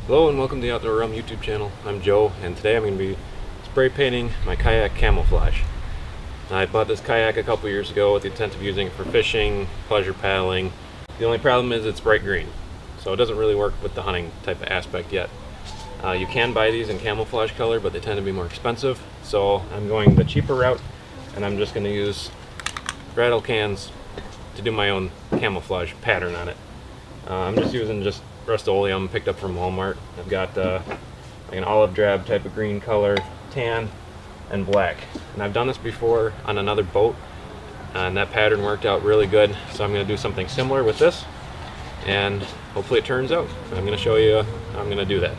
Hello and welcome to the Outdoor Realm YouTube channel. I'm Joe, and today I'm going to be spray painting my kayak camouflage. I bought this kayak a couple years ago with the intent of using it for fishing, pleasure paddling. The only problem is it's bright green, so it doesn't really work with the hunting type of aspect yet. You can buy these in camouflage color, but they tend to be more expensive, so I'm going the cheaper route, and I'm just going to use rattle cans to do my own camouflage pattern on it. I'm just using Rust-Oleum picked up from Walmart. I've got like an olive drab type of green color, tan, and black. And I've done this before on another boat, and that pattern worked out really good. So I'm going to do something similar with this, and hopefully it turns out. I'm going to show you how I'm going to do that.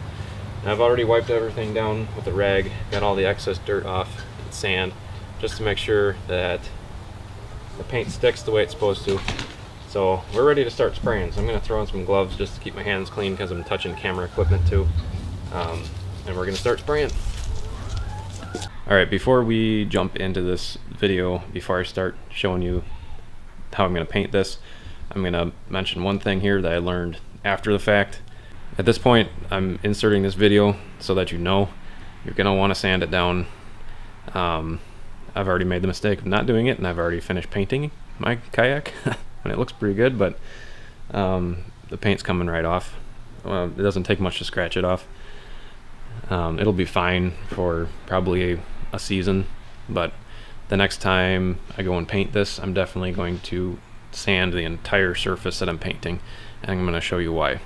And I've already wiped everything down with a rag, got all the excess dirt off and sand, just to make sure that the paint sticks the way it's supposed to. So we're ready to start spraying. So I'm going to throw on some gloves just to keep my hands clean because I'm touching camera equipment too. And we're going to start spraying. Alright, before we jump into this video, before I start showing you how I'm going to paint this, I'm going to mention one thing here that I learned after the fact. At this point, I'm inserting this video so that you know you're going to want to sand it down. I've already made the mistake of not doing it, and I've already finished painting my kayak. And it looks pretty good, but the paint's coming right off. It doesn't take much to scratch it off. It'll be fine for probably a season, but the next time I go and paint this, I'm definitely going to sand the entire surface that I'm painting, and I'm going to show you why.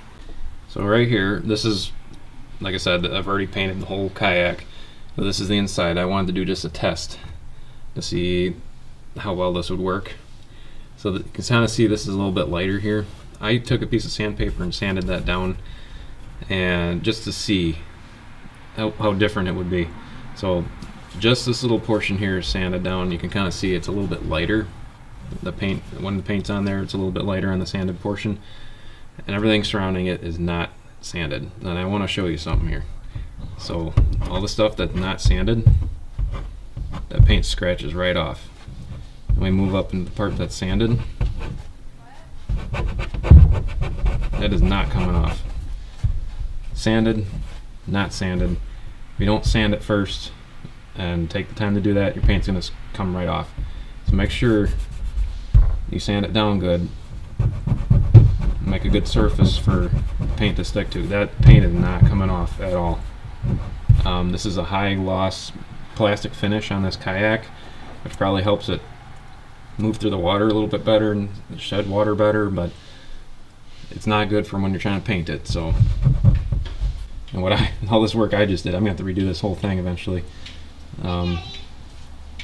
So right here, this is, like I said, I've already painted the whole kayak. So this is the inside. I wanted to do just a test to see how well this would work. So that you can kind of see this is a little bit lighter here. I took a piece of sandpaper and sanded that down, and just to see how different it would be. So just this little portion here is sanded down. You can kind of see it's a little bit lighter. The paint, when the paint's on there, it's a little bit lighter on the sanded portion, and everything surrounding it is not sanded. And I want to show you something here. So all the stuff that's not sanded, that paint scratches right off. We move up into the part that's sanded. That is not coming off. Sanded, not sanded. If you don't sand it first and take the time to do that, your paint's going to come right off. So make sure you sand it down good. Make a good surface for paint to stick to. That paint is not coming off at all. This is a high loss plastic finish on this kayak, which probably helps it move through the water a little bit better and shed water better, but it's not good for when you're trying to paint it. So, and all this work I just did, I'm gonna have to redo this whole thing eventually.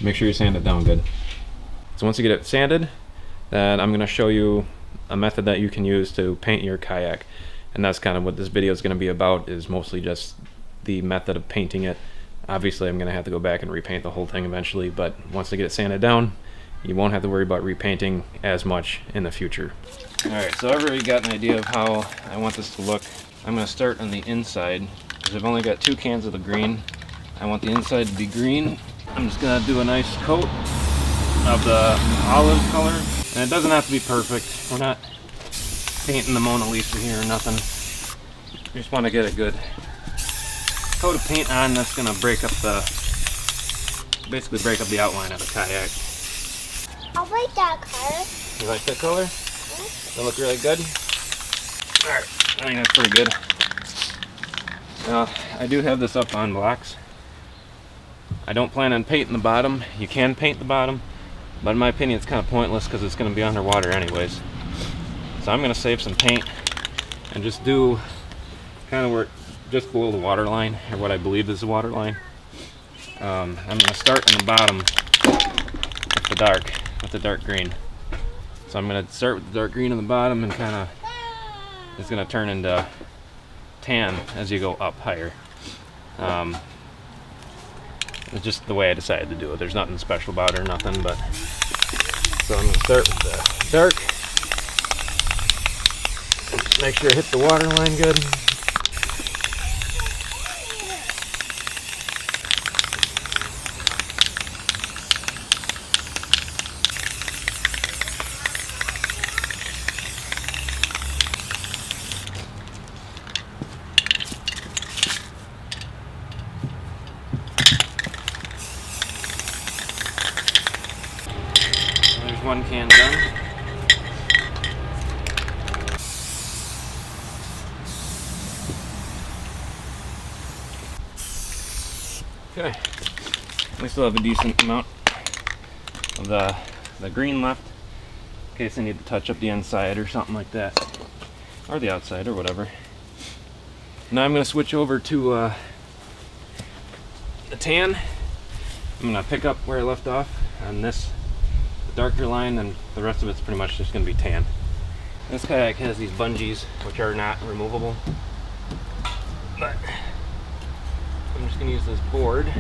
Make sure you sand it down good. So once you get it sanded, then I'm gonna show you a method that you can use to paint your kayak, and that's kind of what this video is going to be about, is mostly just the method of painting it. Obviously I'm gonna have to go back and repaint the whole thing eventually, but once I get it sanded down, you won't have to worry about repainting as much in the future. Alright, so I've already got an idea of how I want this to look. I'm going to start on the inside, because I've only got 2 cans of the green. I want the inside to be green. I'm just going to do a nice coat of the olive color. And it doesn't have to be perfect. We're not painting the Mona Lisa here or nothing. We just want to get a good coat of paint on that's going to basically break up the outline of the kayak. I like that color. You like that color? Does it look really good? Alright, I think that's pretty good. Now, I do have this up on blocks. I don't plan on painting the bottom. You can paint the bottom, but in my opinion it's kind of pointless because it's going to be underwater anyways. So I'm going to save some paint and just do kind of where, just below the water line, or what I believe is the water line. I'm going to start in the bottom with the dark green. So I'm going to start with the dark green on the bottom, and kind of it's going to turn into tan as you go up higher. It's just the way I decided to do it. There's nothing special about it or nothing, but so I'm going to start with the dark. Just make sure I hit the water line good. one can done. Okay, we still have a decent amount of the green left in case I need to touch up the inside or something like that, or the outside or whatever. Now I'm going to switch over to the tan. I'm going to pick up where I left off on this darker line, and the rest of it's pretty much just going to be tan. This kayak has these bungees which are not removable, but I'm just going to use this board,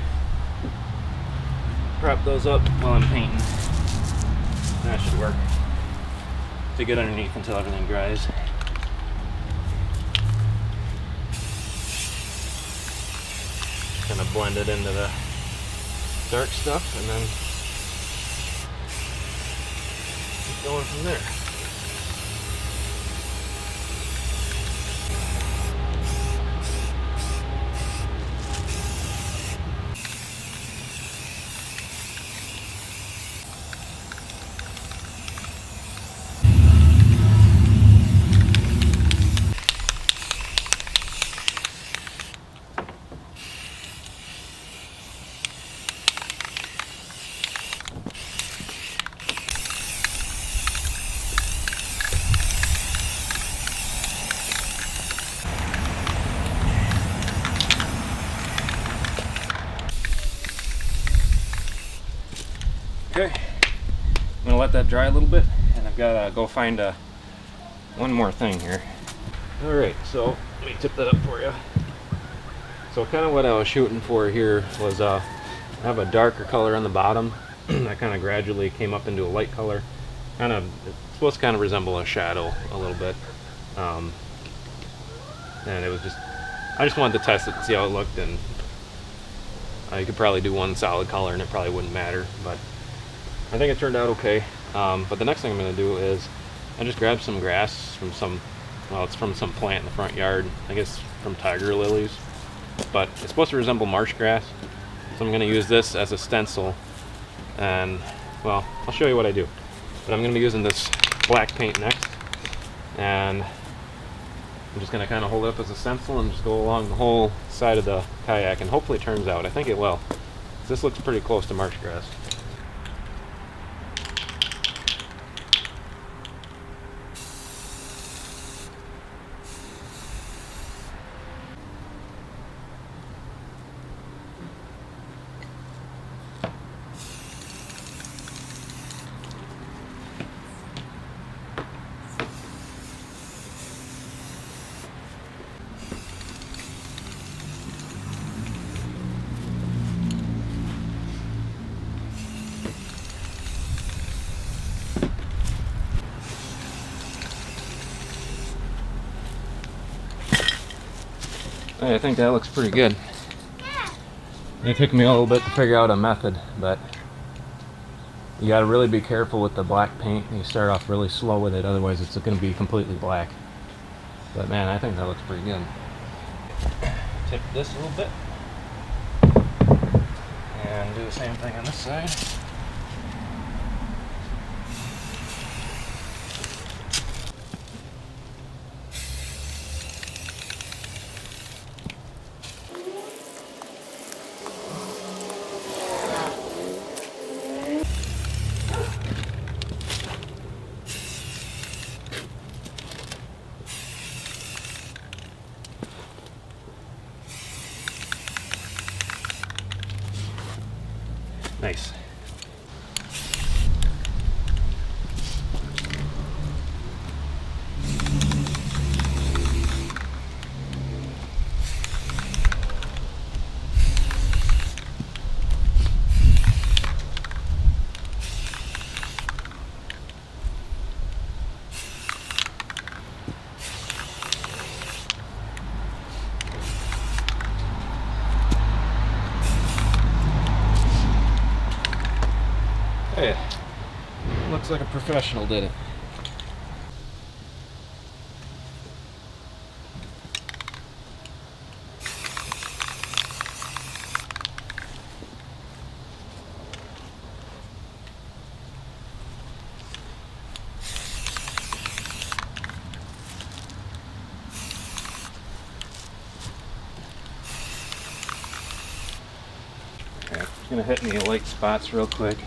prop those up while I'm painting. That should work to get underneath until everything dries. Kind of blend it into the dark stuff and then keep going from there. Okay, I'm gonna let that dry a little bit, and I've got to go find one more thing here. All right, so let me tip that up for you. So kind of what I was shooting for here was have a darker color on the bottom that kind of gradually came up into a light color. It's supposed to kind of resemble a shadow a little bit, and it was I just wanted to test it and see how it looked, and you could probably do one solid color and it probably wouldn't matter, but I think it turned out okay. But the next thing I'm going to do is I just grabbed some grass from it's from some plant in the front yard. I guess from tiger lilies, but it's supposed to resemble marsh grass. So I'm going to use this as a stencil, and well, I'll show you what I do. But I'm going to be using this black paint next, and I'm just going to kind of hold it up as a stencil and just go along the whole side of the kayak, and hopefully it turns out. I think it will. This looks pretty close to marsh grass. I think that looks pretty good. It took me a little bit to figure out a method, but you got to really be careful with the black paint. You start off really slow with it, otherwise it's going to be completely black. But man, I think that looks pretty good. Tip this a little bit and do the same thing on this side. Nice. Hey, looks like a professional did it. gonna hit any light spots real quick.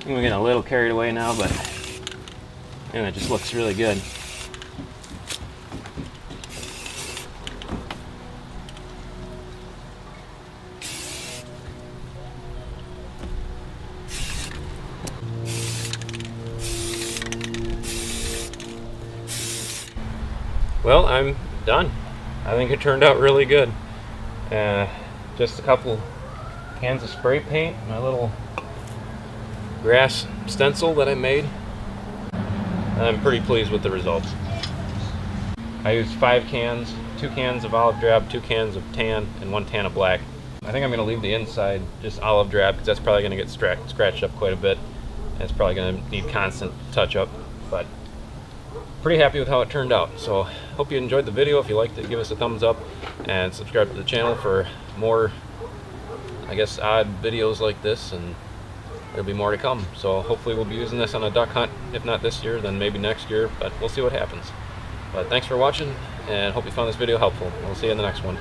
We're getting a little carried away now, but it just looks really good. Well, I'm done. I think it turned out really good. Just a couple cans of spray paint, my little grass stencil that I made. I'm pretty pleased with the results. I used 5 cans, 2 cans of olive drab, 2 cans of tan, and 1 tan of black. I think I'm going to leave the inside just olive drab because that's probably going to get scratched up quite a bit. And it's probably going to need constant touch up, but pretty happy with how it turned out. So hope you enjoyed the video. If you liked it, give us a thumbs up and subscribe to the channel for more, I guess, odd videos like this, and there'll be more to come. So hopefully we'll be using this on a duck hunt. If not this year, then maybe next year, but we'll see what happens. But thanks for watching, and hope you found this video helpful. We'll see you in the next one.